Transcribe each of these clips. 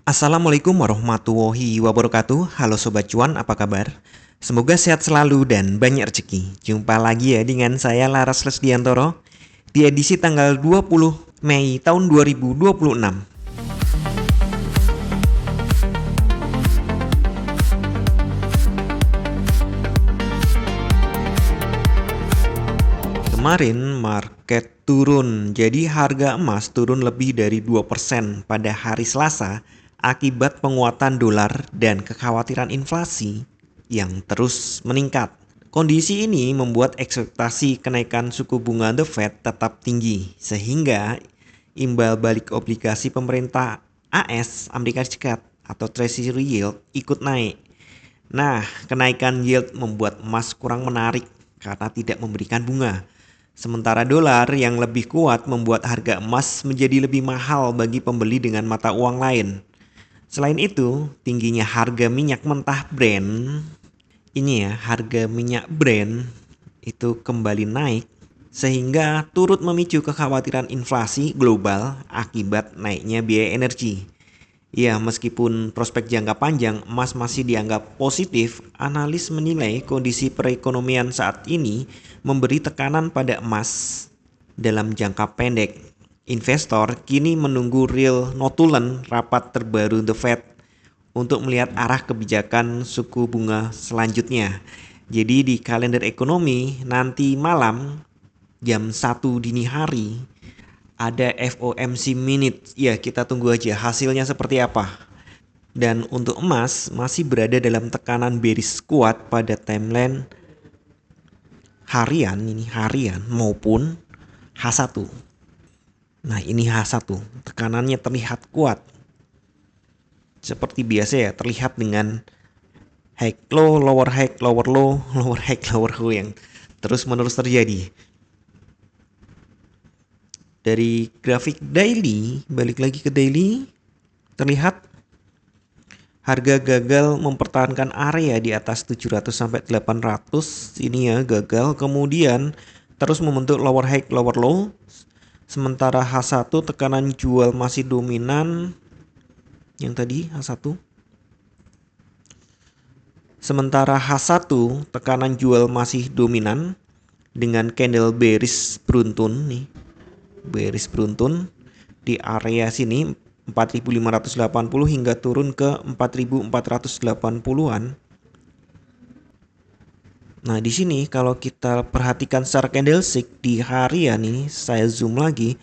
Assalamualaikum warahmatullahi wabarakatuh. Halo Sobat Cuan, apa kabar? Semoga sehat selalu dan banyak rezeki. Jumpa lagi ya dengan saya Laras Lesdiantoro di edisi tanggal 20 Mei tahun 2026. Kemarin market turun, jadi harga emas turun lebih dari 2% pada hari Selasa akibat penguatan dolar dan kekhawatiran inflasi yang terus meningkat. Kondisi ini membuat ekspektasi kenaikan suku bunga The Fed tetap tinggi, sehingga imbal balik obligasi pemerintah AS Amerika Serikat atau Treasury Yield ikut naik. Nah, kenaikan yield membuat emas kurang menarik karena tidak memberikan bunga. Sementara dolar yang lebih kuat membuat harga emas menjadi lebih mahal bagi pembeli dengan mata uang lain. Selain itu, tingginya harga minyak mentah Brent, harga minyak Brent itu kembali naik sehingga turut memicu kekhawatiran inflasi global akibat naiknya biaya energi. Ya, meskipun prospek jangka panjang emas masih dianggap positif, analis menilai kondisi perekonomian saat ini memberi tekanan pada emas dalam jangka pendek. Investor kini menunggu real notulen rapat terbaru The Fed untuk melihat arah kebijakan suku bunga selanjutnya. Jadi di kalender ekonomi nanti malam jam 1 dini hari ada FOMC minute. Ya, kita tunggu aja hasilnya seperti apa. Dan untuk emas masih berada dalam tekanan bearish kuat pada timeline harian maupun H1. Nah, ini H1, tekanannya terlihat kuat. Seperti biasa ya, terlihat dengan high low, lower high, lower low, lower high, lower low yang terus-menerus terjadi. Dari grafik daily, balik lagi ke daily, terlihat harga gagal mempertahankan area di atas 700 sampai 800. Ini ya gagal, kemudian terus membentuk lower high, lower low. Sementara H1 tekanan jual masih dominan. Yang tadi H1. Sementara H1 tekanan jual masih dominan dengan candle bearish beruntun nih. Bearish beruntun di area sini 4.580 hingga turun ke 4.480-an. Nah, di sini kalau kita perhatikan secara candlestick di harian ini, saya zoom lagi.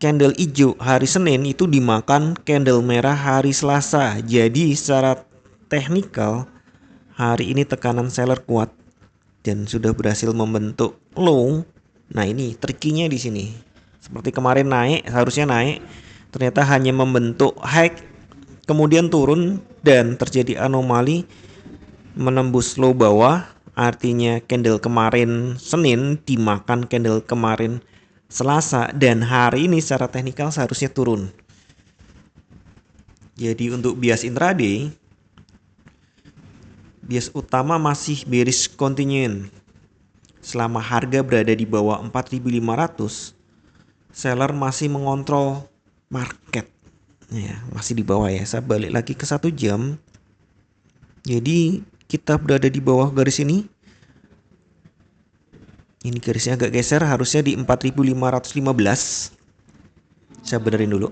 Candle hijau hari Senin itu dimakan candle merah hari Selasa. Jadi secara teknikal hari ini tekanan seller kuat dan sudah berhasil membentuk low. Nah, ini trikinya di sini. Seperti kemarin naik, harusnya naik, ternyata hanya membentuk high, kemudian turun dan terjadi anomali menembus low bawah. Artinya candle kemarin Senin dimakan candle kemarin Selasa, dan hari ini secara teknikal seharusnya turun. Jadi untuk bias intraday, bias utama masih bearish continuing. Selama harga berada di bawah 4.500, seller masih mengontrol market. Ya, masih di bawah ya. Saya balik lagi ke 1 jam. Jadi kita berada di bawah garis ini. Ini garisnya agak geser, harusnya di 4.515. Saya benerin dulu.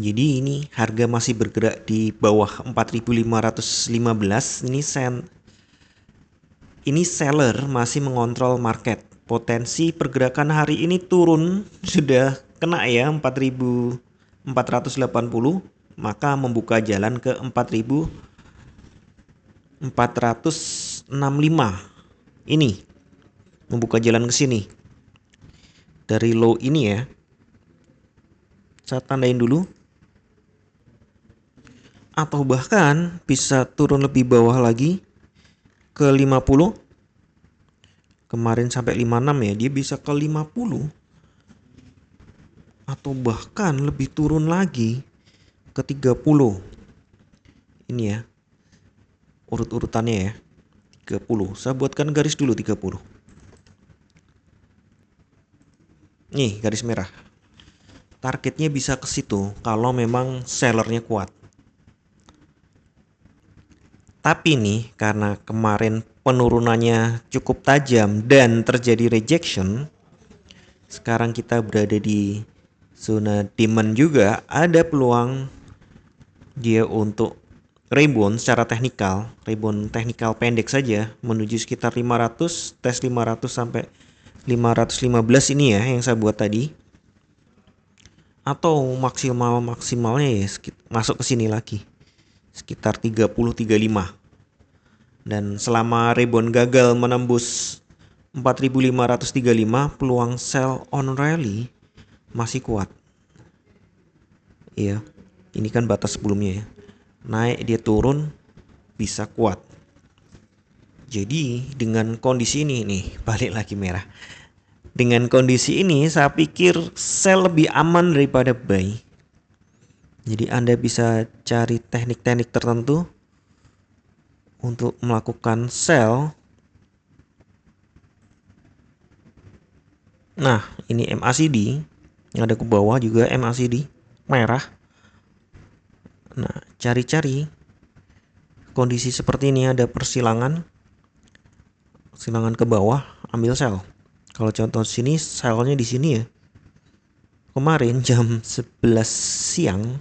Jadi ini harga masih bergerak di bawah 4.515. Ini seller masih mengontrol market. Potensi pergerakan hari ini turun sudah kena ya 4.480, maka membuka jalan ke 4.465. Ini membuka jalan ke sini. Dari low ini ya. Saya tandain dulu. Atau bahkan bisa turun lebih bawah lagi ke 50. Kemarin sampai 56 ya, dia bisa ke 50. Atau bahkan lebih turun lagi ke 30. Ini ya. Urut-urutannya ya. 30. Saya buatkan garis dulu 30. Nih, garis merah. targetnya bisa ke situ kalau memang sellernya kuat. Tapi nih, karena kemarin penurunannya cukup tajam dan terjadi rejection, sekarang kita berada di zona demand juga, ada peluang dia untuk rebound secara teknikal, rebound teknikal pendek saja menuju sekitar 500, tes 500 sampai 515 ini ya yang saya buat tadi. Atau maksimalnya ya masuk ke sini lagi. Sekitar 30-35. Dan selama rebound gagal menembus 4535, peluang sell on rally masih kuat. Iya. Ini kan batas sebelumnya ya. Naik dia turun bisa kuat. Jadi dengan kondisi ini nih, balik lagi merah. Dengan kondisi ini saya pikir sell lebih aman daripada buy. Jadi Anda bisa cari teknik-teknik tertentu untuk melakukan sell. Nah, ini MACD yang ada ke bawah juga MACD merah. Nah, cari-cari kondisi seperti ini, ada persilangan ke bawah, ambil sell. Kalau contoh sini sellnya di sini ya. Kemarin jam 11 siang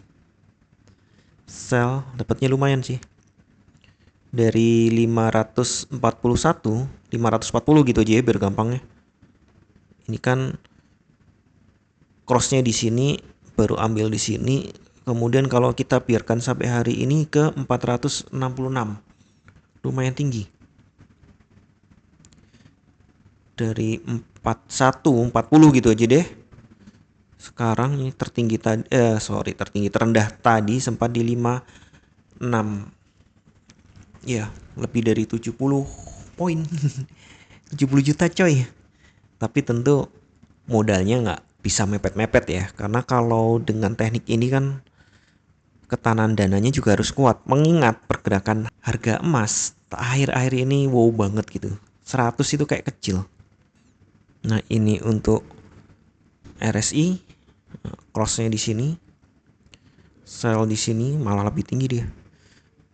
sell dapatnya lumayan sih. Dari 540 gitu aja ya biar gampangnya. Ini kan crossnya di sini, baru ambil di sini. Kemudian kalau kita biarkan sampai hari ini ke 466, lumayan tinggi. Dari 40 gitu aja deh. Sekarang ini terendah tadi sempat di 56. Ya, lebih dari 70 poin. 70 juta coy. Tapi tentu modalnya nggak bisa mepet-mepet ya. Karena kalau dengan teknik ini kan ketahanan dananya juga harus kuat. Mengingat pergerakan harga emas akhir-akhir ini wow banget gitu. 100 itu kayak kecil. Nah, ini untuk RSI, crossnya di sini. Sell di sini malah lebih tinggi dia.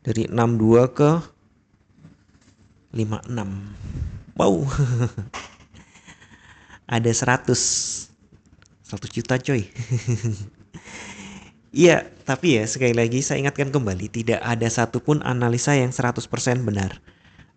Dari 62 ke 56. Wow. Ada 100 juta coy. Iya, tapi ya sekali lagi saya ingatkan kembali, tidak ada satupun analisa yang 100% benar.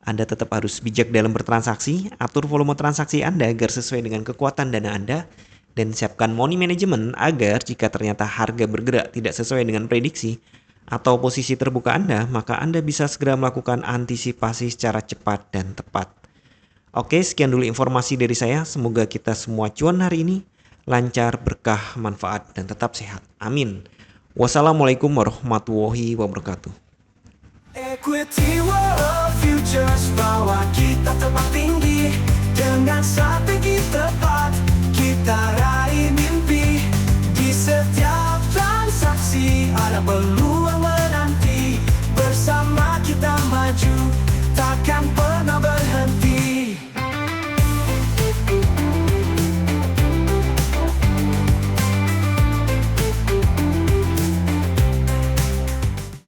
Anda tetap harus bijak dalam bertransaksi, atur volume transaksi Anda agar sesuai dengan kekuatan dana Anda, dan siapkan money management agar jika ternyata harga bergerak tidak sesuai dengan prediksi atau posisi terbuka Anda, maka Anda bisa segera melakukan antisipasi secara cepat dan tepat. Oke, sekian dulu informasi dari saya. Semoga kita semua cuan hari ini, lancar, berkah, manfaat, dan tetap sehat. Amin. Wassalamualaikum warahmatullahi wabarakatuh.